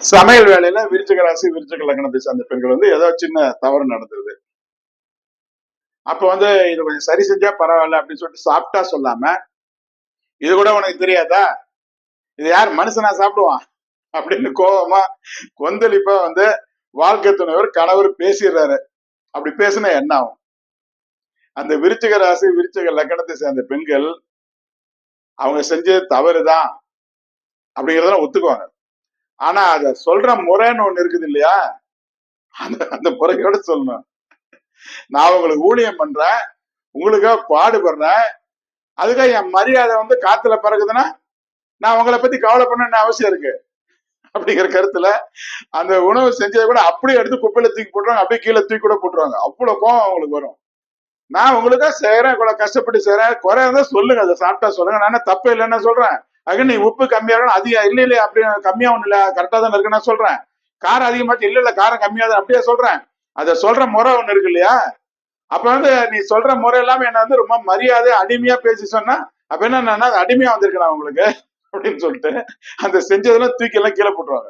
சமையல் வேலையில விருச்சிக ராசி விருச்சிக லக்னத்தை சார்ந்த பெண்கள் ஏதோ சின்ன தவறு நடந்தது. அப்ப இது கொஞ்சம் சரி செஞ்சா பரவாயில்ல அப்படின்னு சொல்லிட்டு சாப்பிட்டா சொல்லாம, இது கூட உனக்கு தெரியாதா, இது யார் மனுஷனா சாப்பிடுவான் அப்படின்னு கோபமா கொந்தளிப்பா வாழ்க்கை துணைவர் கணவர் பேசிடுறாரு. அப்படி பேசினா என்ன ஆகும்? அந்த விருச்சிக ராசி விருச்சிக லக்னத்தை சேர்ந்த பெண்கள் அவங்க செஞ்சது தவறுதான் அப்படிங்கறதெல்லாம் ஒத்துக்குவாங்க. ஆனா அத சொல்ற முறைன்னு ஒண்ணு இருக்குது இல்லையா, அந்த முறையோட சொல்லணும். நான் உங்களுக்கு ஊழியம் பண்றேன், உங்களுக்காக பாடுபடுறேன், அதுக்காக என் மரியாதை காத்துல பறக்குதுன்னா நான் உங்களை பத்தி கவலைப்படணும்னு அவசியம் இருக்கு அப்படிங்கிற கருத்துல அந்த உணவு செஞ்சதை கூட அப்படியே எடுத்து குப்பையில தூக்கி போட்டுருவாங்க, அப்படியே கீழே தூக்கி கூட போட்டுருவாங்க. அவ்வளவு கோவம் அவங்களுக்கு வரும். நான் உங்களுக்காக செய்யறேன், இவ்வளவு கஷ்டப்பட்டு செய்யறேன், குறை இருந்தா சொல்லுங்க, அதை சாப்பிட்டா சொல்லுங்க, நான் தப்பு இல்லைன்னு சொல்றேன். அது நீ உப்பு கம்மியா இருக்கணும், அதிகம் இல்ல இல்லையா, அப்படி கம்மியா ஒண்ணு இல்ல, கரெக்டா தான் இருக்கு நான் சொல்றேன். காரம் அதிகமாச்சு, இல்ல இல்ல காரம் கம்மியா தான், அப்படியே சொல்றேன். அதை சொல்ற முறை ஒண்ணு இருக்கு இல்லையா. அப்ப நீ சொல்ற முறை எல்லாமே என்ன ரொம்ப மரியாதை அடிமையா பேசி சொன்னா அப்ப என்ன அடிமையா வந்திருக்கேன் உங்களுக்கு அப்படின்னு சொல்லிட்டு அந்த செஞ்சதெல்லாம் தூக்கி எல்லாம் கீழே போட்டுருவாங்க.